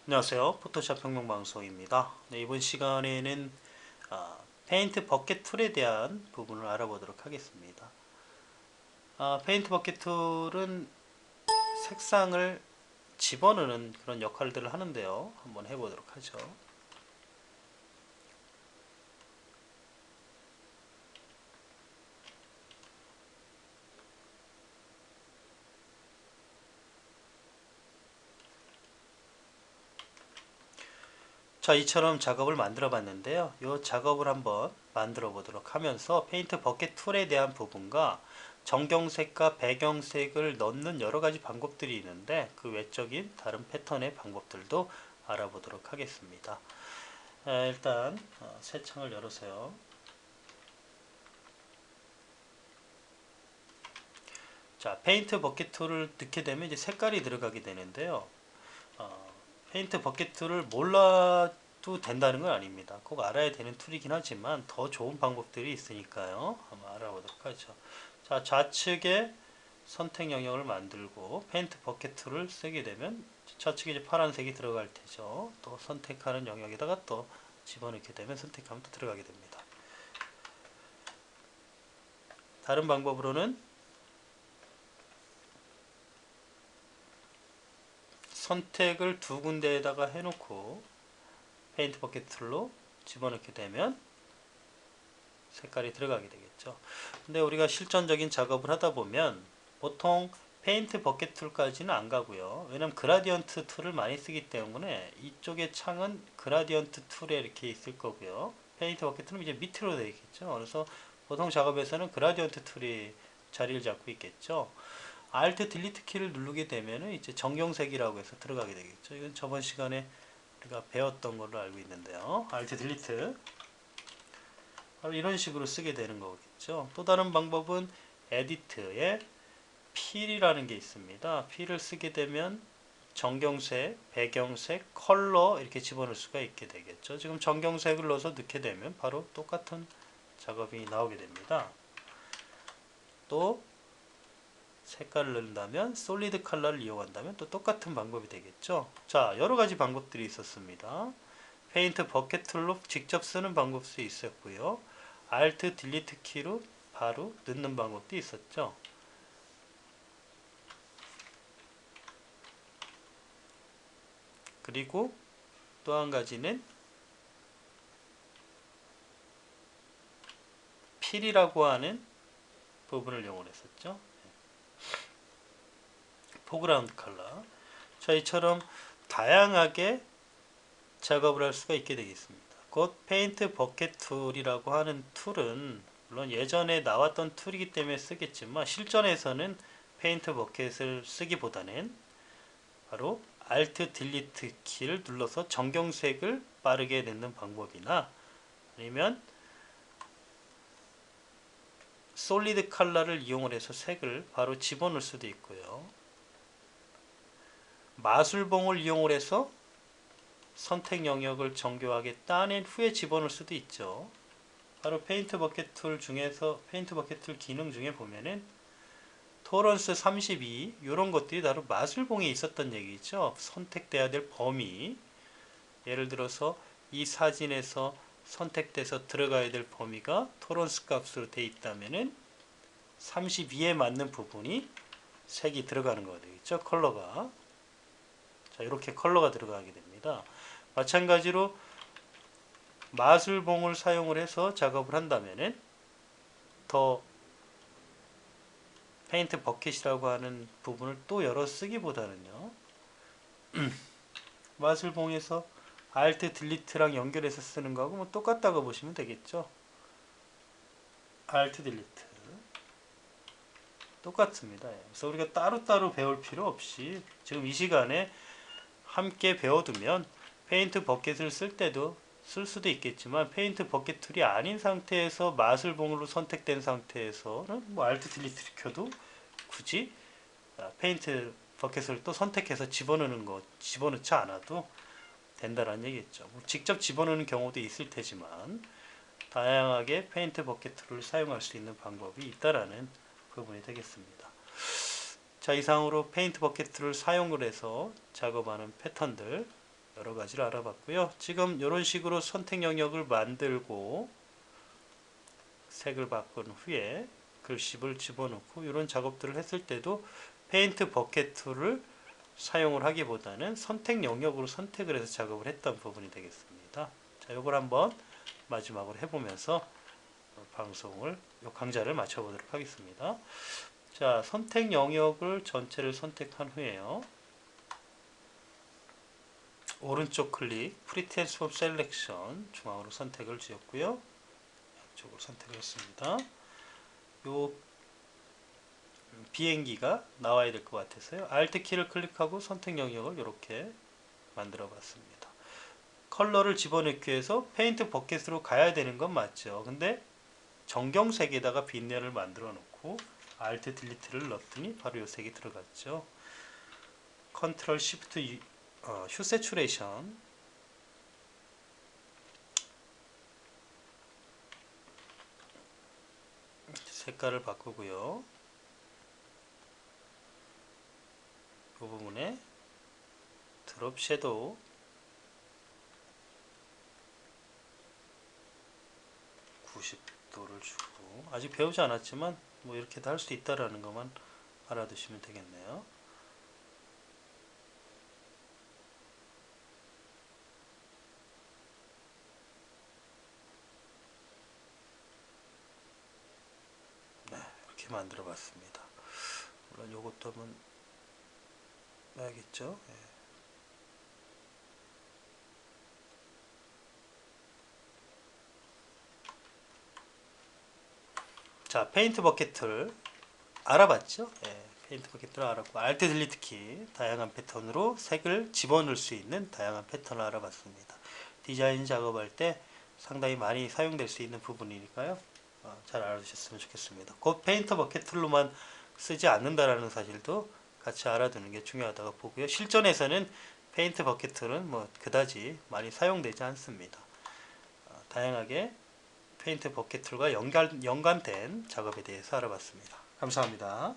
안녕하세요. 포토샵 혁명방송입니다. 네, 이번 시간에는 페인트 버켓 툴에 대한 부분을 알아보도록 하겠습니다. 페인트 버켓 툴은 색상을 집어넣는 그런 역할들을 하는데요. 한번 해보도록 하죠. 자, 이처럼 작업을 만들어 봤는데요. 이 작업을 한번 만들어 보도록 하면서 페인트 버켓 툴에 대한 부분과 정경색과 배경색을 넣는 여러 가지 방법들이 있는데 그 외적인 다른 패턴의 방법들도 알아보도록 하겠습니다. 일단 새 창을 열으세요. 자, 페인트 버켓 툴을 넣게 되면 이제 색깔이 들어가게 되는데요. 어, 페인트 버켓 툴을 몰라도 된다는 건 아닙니다. 꼭 알아야 되는 툴이긴 하지만 더 좋은 방법들이 있으니까요. 한번 알아보도록 하죠. 자, 좌측에 선택 영역을 만들고 페인트 버켓 툴을 쓰게 되면 좌측에 이제 파란색이 들어갈 테죠. 또 선택하는 영역에다가 또 집어넣게 되면 선택하면 또 들어가게 됩니다. 다른 방법으로는 선택을 두 군데에다가 해놓고 페인트 버켓 툴로 집어넣게 되면 색깔이 들어가게 되겠죠. 근데 우리가 실전적인 작업을 하다 보면 보통 페인트 버켓 툴까지는 안 가고요. 왜냐면 그라디언트 툴을 많이 쓰기 때문에 이쪽의 창은 그라디언트 툴에 이렇게 있을 거고요. 페인트 버켓 툴은 이제 밑으로 되어 있겠죠. 그래서 보통 작업에서는 그라디언트 툴이 자리를 잡고 있겠죠. Alt 딜리트 키를 누르게 되면 이제 정경색이라고 해서 들어가게 되겠죠. 이건 저번 시간에 우리가 배웠던 걸로 알고 있는데요. Alt 딜리트 바로 이런 식으로 쓰게 되는 거겠죠. 또 다른 방법은 에디트에 필이라는 게 있습니다. 필을 쓰게 되면 정경색, 배경색, 컬러 이렇게 집어넣을 수가 있게 되겠죠. 지금 정경색을 넣어서 넣게 되면 바로 똑같은 작업이 나오게 됩니다. 또 색깔을 넣는다면 솔리드 컬러를 이용한다면 또 똑같은 방법이 되겠죠. 자, 여러 가지 방법들이 있었습니다. 페인트 버켓 툴로 직접 쓰는 방법도 있었고요. Alt 딜리트 키로 바로 넣는 방법도 있었죠. 그리고 또 한 가지는 필이라고 하는 부분을 이용했었죠. 포그라운드 컬러. 자, 이처럼 다양하게 작업을 할 수가 있게 되겠습니다. 곧 페인트 버켓 툴이라고 하는 툴은 물론 예전에 나왔던 툴이기 때문에 쓰겠지만 실전에서는 페인트 버켓을 쓰기보다는 바로 Alt 딜리트 키를 눌러서 정경색을 빠르게 넣는 방법이나 아니면 솔리드 컬러를 이용을 해서 색을 바로 집어넣을 수도 있고요. 마술봉을 이용을 해서 선택 영역을 정교하게 따낸 후에 집어넣을 수도 있죠. 바로 페인트 버켓 툴 중에서 페인트 버켓 툴 기능 중에 보면은 토런스 32 이런 것들이 바로 마술봉에 있었던 얘기죠. 선택돼야 될 범위, 예를 들어서 이 사진에서 선택돼서 들어가야 될 범위가 토런스 값으로 돼 있다면은 32에 맞는 부분이 색이 들어가는 거가 되겠죠. 컬러가. 자, 이렇게 컬러가 들어가게 됩니다. 마찬가지로 마술봉을 사용을 해서 작업을 한다면은 더 페인트 버킷이라고 하는 부분을 또 열어 쓰기보다는요. 마술봉에서 Alt 딜리트랑 연결해서 쓰는 거하고 뭐 똑같다고 보시면 되겠죠. Alt 딜리트 똑같습니다. 그래서 우리가 따로따로 배울 필요 없이 지금 이 시간에 함께 배워두면 페인트 버켓을 쓸 때도 쓸 수도 있겠지만 페인트 버켓 툴이 아닌 상태에서 마술봉으로 선택된 상태에서는 뭐 Alt 딜리트를 켜도 굳이 페인트 버켓을 또 선택해서 집어넣지 않아도 된다는 얘기겠죠. 뭐 직접 집어넣는 경우도 있을 테지만 다양하게 페인트 버켓 툴을 사용할 수 있는 방법이 있다라는 부분이 되겠습니다. 자, 이상으로 페인트 버켓 툴을 사용을 해서 작업하는 패턴들 여러 가지를 알아봤고요. 지금 이런 식으로 선택 영역을 만들고 색을 바꾼 후에 글씨를 집어넣고 이런 작업들을 했을 때도 페인트 버켓 툴을 사용을 하기보다는 선택 영역으로 선택을 해서 작업을 했던 부분이 되겠습니다. 자, 이걸 한번 마지막으로 해보면서 방송을, 이 강좌를 마쳐보도록 하겠습니다. 자, 선택 영역을 전체를 선택한 후에요. 오른쪽 클릭, 프리 트랜스폼 셀렉션, 중앙으로 선택을 지었고요. 양쪽으로 선택을 했습니다. 요 비행기가 나와야 될 것 같아서요. Alt 키를 클릭하고 선택 영역을 이렇게 만들어 봤습니다. 컬러를 집어넣기 위해서 페인트 버켓으로 가야 되는 건 맞죠. 근데 정경색에다가 빛내를 만들어 놓고 Alt 딜리트를 넣었더니 바로 이 색이 들어갔죠. 컨트롤 시프트 휴 세츄레이션, 색깔을 바꾸고요. 이 부분에 드롭 섀도우 90도를 주고, 아직 배우지 않았지만 뭐 이렇게도 할 수 있다라는 것만 알아두시면 되겠네요. 네, 이렇게 만들어 봤습니다. 물론 요것도 한번 해야겠죠. 네. 자, 페인트 버켓을 알아봤죠? 예, 페인트 버켓을 알았고, Alt 딜리트 키, 다양한 패턴으로 색을 집어넣을 수 있는 다양한 패턴을 알아봤습니다. 디자인 작업할 때 상당히 많이 사용될 수 있는 부분이니까요. 잘 알아두셨으면 좋겠습니다. 곧 페인트 버켓으로만 쓰지 않는다라는 사실도 같이 알아두는 게 중요하다고 보고요. 실전에서는 페인트 버켓은 뭐 그다지 많이 사용되지 않습니다. 다양하게 페인트 버켓 툴과 연관된 작업에 대해서 알아봤습니다. 감사합니다.